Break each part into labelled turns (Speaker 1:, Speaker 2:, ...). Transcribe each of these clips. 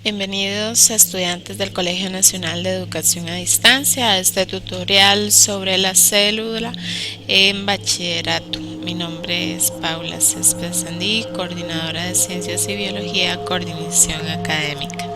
Speaker 1: Bienvenidos estudiantes del Colegio Nacional de Educación a Distancia a este tutorial sobre la célula en bachillerato. Mi nombre es Paula Céspedes Sandí, coordinadora de Ciencias y Biología, Coordinación Académica.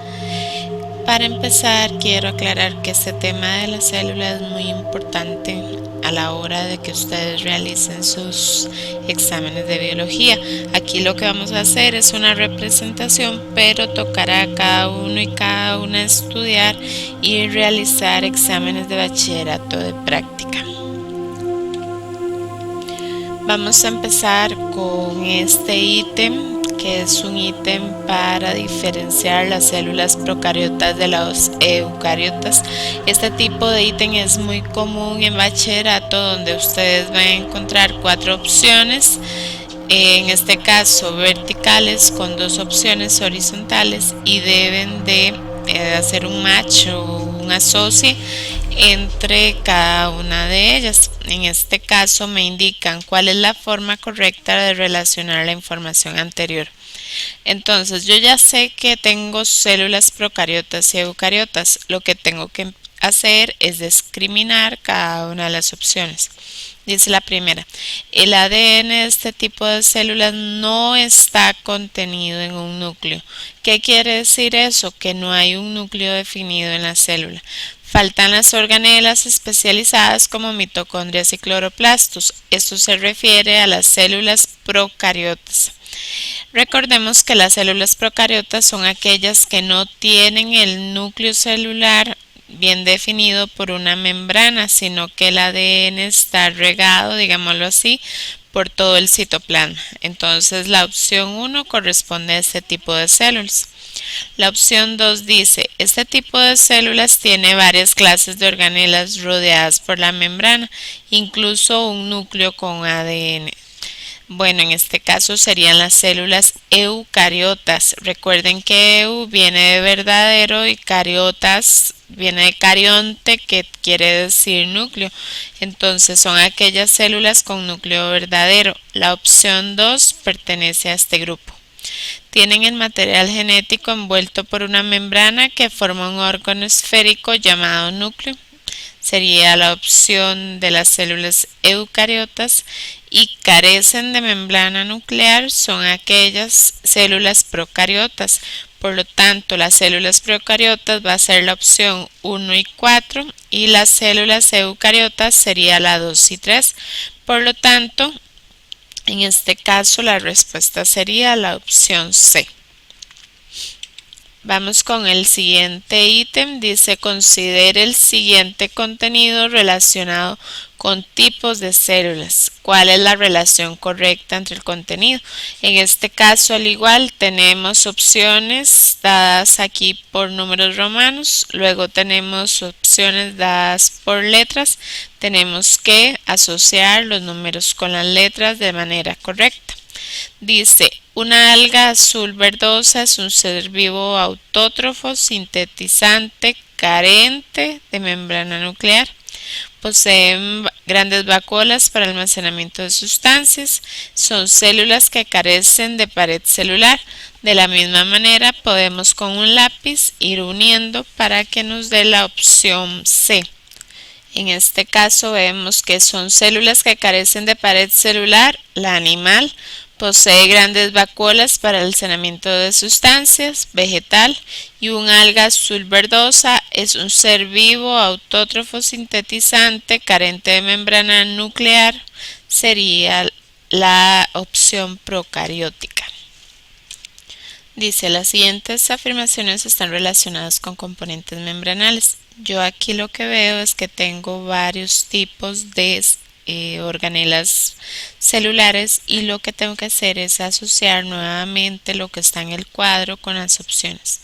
Speaker 1: Para empezar, quiero aclarar que este tema de la célula es muy importante a la hora de que ustedes realicen sus exámenes de biología. Aquí lo que vamos a hacer es una representación, pero tocará a cada uno y cada una estudiar y realizar exámenes de bachillerato de práctica. Vamos a empezar con este ítem, que es un ítem para diferenciar las células procariotas de las eucariotas. Este tipo de ítem es muy común en bachillerato, donde ustedes van a encontrar 4 opciones, en este caso verticales, con 2 opciones horizontales, y deben de hacer un match o un asocie entre cada una de ellas. En este caso me indican cuál es la forma correcta de relacionar la información anterior. Entonces yo ya sé que tengo células procariotas y eucariotas. Lo que tengo que hacer es discriminar cada una de las opciones. Dice la primera: el ADN de este tipo de células no está contenido en un núcleo. ¿Qué quiere decir eso? Que no hay un núcleo definido en la célula. Faltan las organelas especializadas como mitocondrias y cloroplastos. Esto se refiere a las células procariotas. Recordemos que las células procariotas son aquellas que no tienen el núcleo celular bien definido por una membrana, sino que el ADN está regado, digámoslo así, por todo el citoplasma. Entonces la opción 1 corresponde a este tipo de células. La opción 2 dice: este tipo de células tiene varias clases de organelas rodeadas por la membrana, incluso un núcleo con ADN. Bueno, en este caso serían las células eucariotas. Recuerden que eu viene de verdadero y cariotas viene de carionte, que quiere decir núcleo. Entonces son aquellas células con núcleo verdadero. La opción 2 pertenece a este grupo. Tienen el material genético envuelto por una membrana que forma un órgano esférico llamado núcleo. Sería la opción de las células eucariotas. Y carecen de membrana nuclear, son aquellas células procariotas. Por lo tanto, las células procariotas va a ser la opción 1 y 4, y las células eucariotas sería la 2 y 3. Por lo tanto, en este caso la respuesta sería la opción C. Vamos con el siguiente ítem. Dice: considere el siguiente contenido relacionado con tipos de células. ¿Cuál es la relación correcta entre el contenido? En este caso, al igual, tenemos opciones dadas aquí por números romanos. Luego tenemos opciones dadas por letras. Tenemos que asociar los números con las letras de manera correcta. Dice: una alga azul verdosa es un ser vivo autótrofo sintetizante carente de membrana nuclear. Poseen grandes vacuolas para almacenamiento de sustancias. Son células que carecen de pared celular. De la misma manera, podemos con un lápiz ir uniendo para que nos dé la opción C. En este caso vemos que son células que carecen de pared celular. La animal posee grandes vacuolas para el almacenamiento de sustancias, vegetal, y un alga azul verdosa es un ser vivo autótrofo sintetizante carente de membrana nuclear. Sería la opción procariótica. Dice: las siguientes afirmaciones están relacionadas con componentes membranales. Yo aquí lo que veo es que tengo varios tipos de organelas celulares, y lo que tengo que hacer es asociar nuevamente lo que está en el cuadro con las opciones.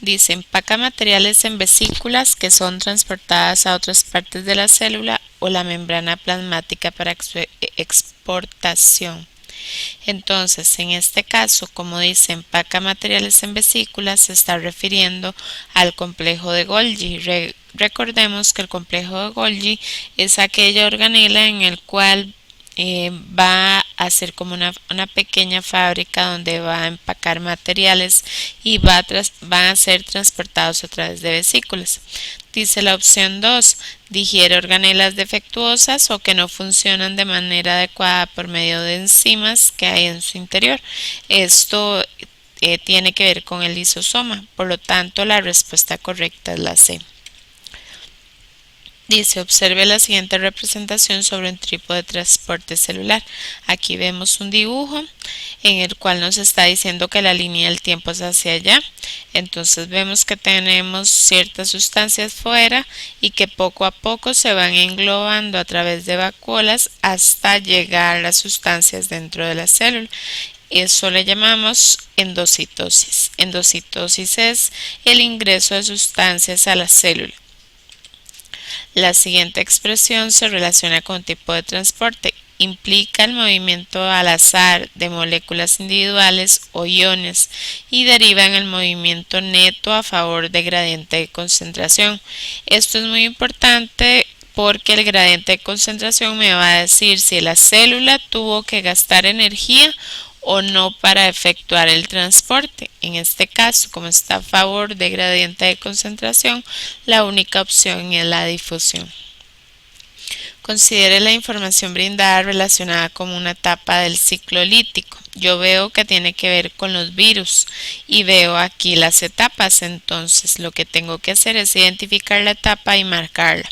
Speaker 1: Dice: empaca materiales en vesículas que son transportadas a otras partes de la célula o la membrana plasmática para exportación. Entonces, en este caso, como dice empaca materiales en vesículas, se está refiriendo al complejo de Golgi. Recordemos que el complejo de Golgi es aquella organela en el cual va a ser como una pequeña fábrica donde va a empacar materiales y van a ser transportados a través de vesículas. Dice la opción 2, digiere organelas defectuosas o que no funcionan de manera adecuada por medio de enzimas que hay en su interior. Esto tiene que ver con el lisosoma, por lo tanto la respuesta correcta es la C. Dice, observe la siguiente representación sobre un trípode de transporte celular. Aquí vemos un dibujo en el cual nos está diciendo que la línea del tiempo es hacia allá. Entonces vemos que tenemos ciertas sustancias fuera y que poco a poco se van englobando a través de vacuolas hasta llegar a las sustancias dentro de la célula. Eso le llamamos endocitosis. Endocitosis es el ingreso de sustancias a la célula. La siguiente expresión se relaciona con tipo de transporte. Implica el movimiento al azar de moléculas individuales o iones y deriva en el movimiento neto a favor de gradiente de concentración. Esto es muy importante porque el gradiente de concentración me va a decir si la célula tuvo que gastar energía o no para efectuar el transporte. En este caso, como está a favor de gradiente de concentración, la única opción es la difusión. Considere la información brindada relacionada con una etapa del ciclo lítico. Yo veo que tiene que ver con los virus y veo aquí las etapas, entonces lo que tengo que hacer es identificar la etapa y marcarla.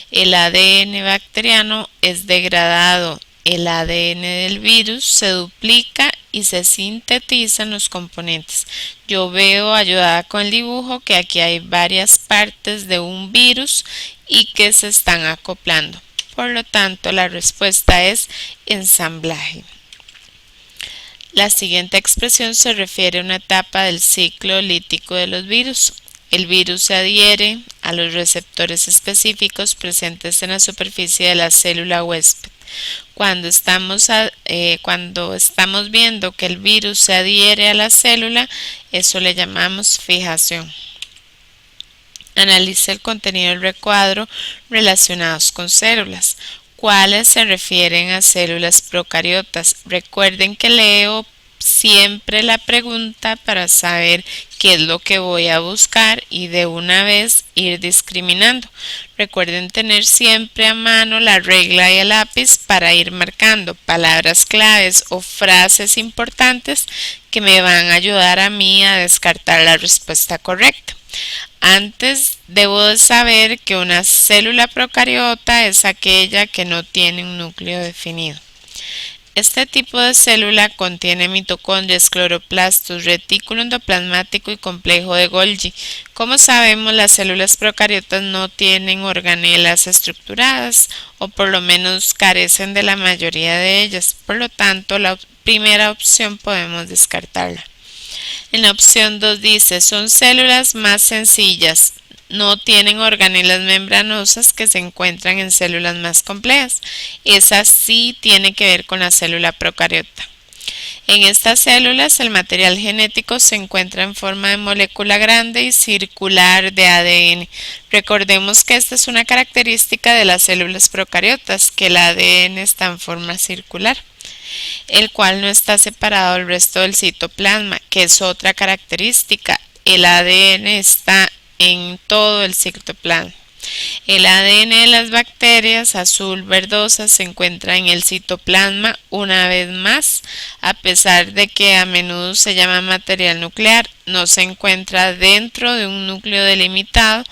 Speaker 1: El ADN bacteriano es degradado. El ADN del virus se duplica y se sintetizan los componentes. Yo veo, ayudada con el dibujo, que aquí hay varias partes de un virus y que se están acoplando. Por lo tanto, la respuesta es ensamblaje. La siguiente expresión se refiere a una etapa del ciclo lítico de los virus. El virus se adhiere a los receptores específicos presentes en la superficie de la célula huésped. Cuando estamos viendo que el virus se adhiere a la célula, eso le llamamos fijación. Analice el contenido del recuadro relacionados con células. ¿Cuáles se refieren a células procariotas? Recuerden que leo siempre la pregunta para saber qué es lo que voy a buscar y de una vez ir discriminando. Recuerden tener siempre a mano la regla y el lápiz para ir marcando palabras claves o frases importantes que me van a ayudar a mí a descartar la respuesta correcta. Antes debo de saber que una célula procariota es aquella que no tiene un núcleo definido. Este tipo de célula contiene mitocondrias, cloroplastos, retículo endoplasmático y complejo de Golgi. Como sabemos, las células procariotas no tienen organelas estructuradas o por lo menos carecen de la mayoría de ellas. Por lo tanto, la primera opción podemos descartarla. En la opción 2 dice, son células más sencillas, no tienen organelas membranosas que se encuentran en células más complejas. Esa sí tiene que ver con la célula procariota. En estas células el material genético se encuentra en forma de molécula grande y circular de ADN. Recordemos que esta es una característica de las células procariotas, que el ADN está en forma circular, el cual no está separado del resto del citoplasma, que es otra característica. El ADN está en todo el citoplasma. El ADN de las bacterias azul verdosa se encuentra en el citoplasma una vez más, a pesar de que a menudo se llama material nuclear, no se encuentra dentro de un núcleo delimitado,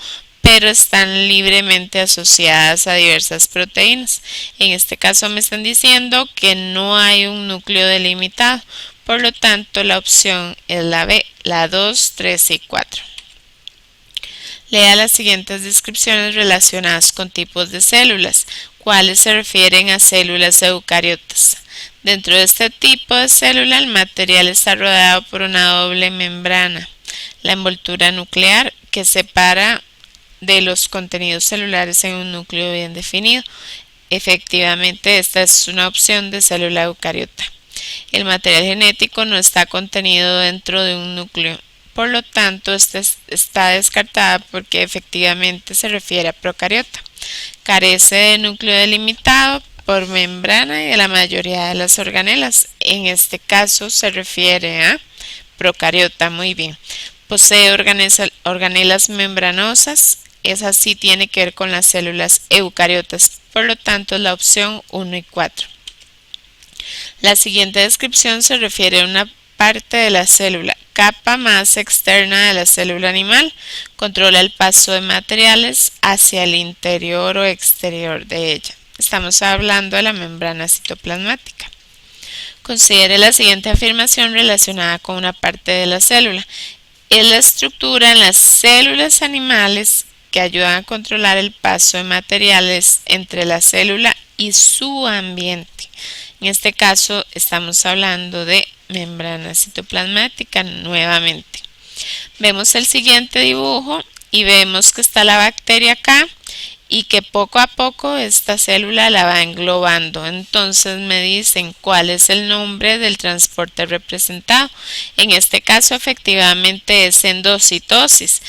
Speaker 1: pero están libremente asociadas a diversas proteínas. En este caso me están diciendo que no hay un núcleo delimitado, por lo tanto la opción es la B, la 2, 3 y 4. Lea las siguientes descripciones relacionadas con tipos de células, cuáles se refieren a células eucariotas. Dentro de este tipo de célula el material está rodeado por una doble membrana, la envoltura nuclear que separa de los contenidos celulares en un núcleo bien definido. Efectivamente, esta es una opción de célula eucariota. El material genético no está contenido dentro de un núcleo. Por lo tanto, esta está descartada porque efectivamente se refiere a procariota. Carece de núcleo delimitado, por membrana de la mayoría de las organelas. En este caso se refiere a procariota. Muy bien. Posee organelas membranosas. Esa sí tiene que ver con las células eucariotas. Por lo tanto, es la opción 1 y 4. La siguiente descripción se refiere a una parte de la célula, capa más externa de la célula animal, controla el paso de materiales hacia el interior o exterior de ella. Estamos hablando de la membrana citoplasmática. Considere la siguiente afirmación relacionada con una parte de la célula. Es la estructura en las células animales que ayudan a controlar el paso de materiales entre la célula y su ambiente. En este caso estamos hablando de membrana citoplasmática nuevamente. Vemos el siguiente dibujo y vemos que está la bacteria acá y que poco a poco esta célula la va englobando. Entonces me dicen cuál es el nombre del transporte representado. En este caso efectivamente es endocitosis,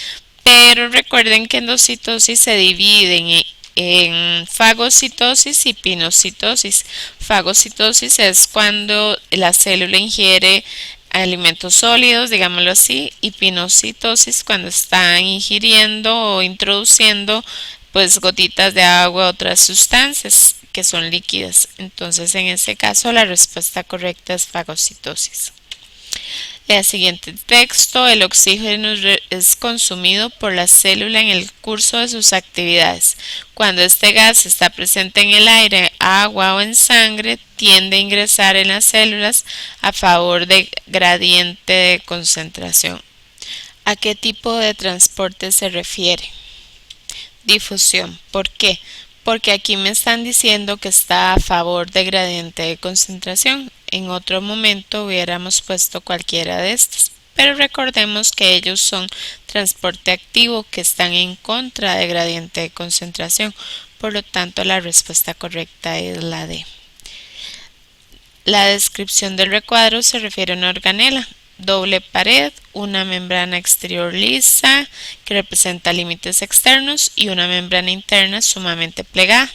Speaker 1: pero recuerden que endocitosis se divide en fagocitosis y pinocitosis. Fagocitosis es cuando la célula ingiere alimentos sólidos, digámoslo así, y pinocitosis cuando está ingiriendo o introduciendo pues gotitas de agua, otras sustancias que son líquidas. Entonces en este caso la respuesta correcta es fagocitosis. El siguiente texto, el oxígeno es consumido por la célula en el curso de sus actividades. Cuando este gas está presente en el aire, agua o en sangre, tiende a ingresar en las células a favor de gradiente de concentración. ¿A qué tipo de transporte se refiere? Difusión. ¿Por qué? Porque aquí me están diciendo que está a favor de gradiente de concentración. En otro momento hubiéramos puesto cualquiera de estas, pero recordemos que ellos son transporte activo que están en contra de gradiente de concentración. Por lo tanto, la respuesta correcta es la D. La descripción del recuadro se refiere a una organela. Doble pared, una membrana exterior lisa que representa límites externos y una membrana interna sumamente plegada.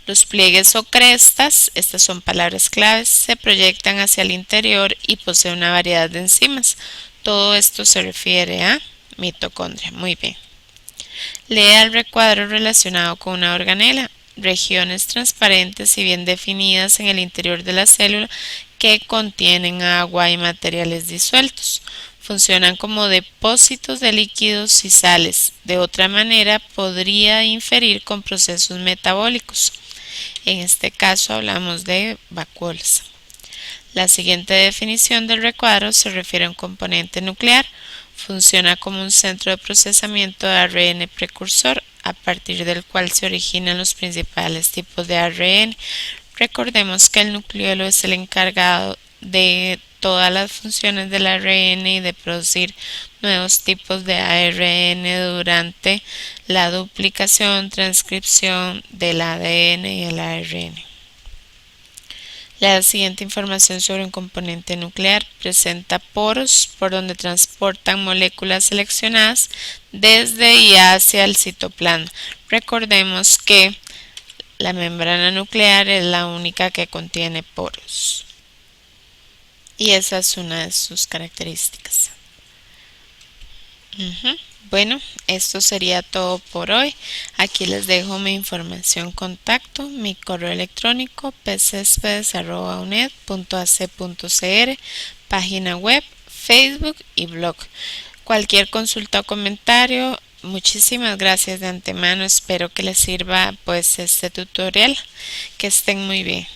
Speaker 1: Los pliegues o crestas, estas son palabras claves, se proyectan hacia el interior y posee una variedad de enzimas. Todo esto se refiere a mitocondria. Muy bien. Lea el recuadro relacionado con una organela. Regiones transparentes y bien definidas en el interior de la célula que contienen agua y materiales disueltos. Funcionan como depósitos de líquidos y sales. De otra manera, podría inferir con procesos metabólicos. En este caso hablamos de vacuolas. La siguiente definición del recuadro se refiere a un componente nuclear. Funciona como un centro de procesamiento de ARN precursor, a partir del cual se originan los principales tipos de ARN. Recordemos que el nucleolo es el encargado de todas las funciones del ARN y de producir nuevos tipos de ARN durante la duplicación, transcripción del ADN y el ARN. La siguiente información sobre un componente nuclear presenta poros por donde transportan moléculas seleccionadas desde y hacia el citoplasma. Recordemos que la membrana nuclear es la única que contiene poros. Y esa es una de sus características. Bueno, esto sería todo por hoy. Aquí les dejo mi información contacto, mi correo electrónico pcespedes@uned.ac.cr, página web, Facebook y blog. Cualquier consulta o comentario, muchísimas gracias de antemano. Espero que les sirva pues este tutorial. Que estén muy bien.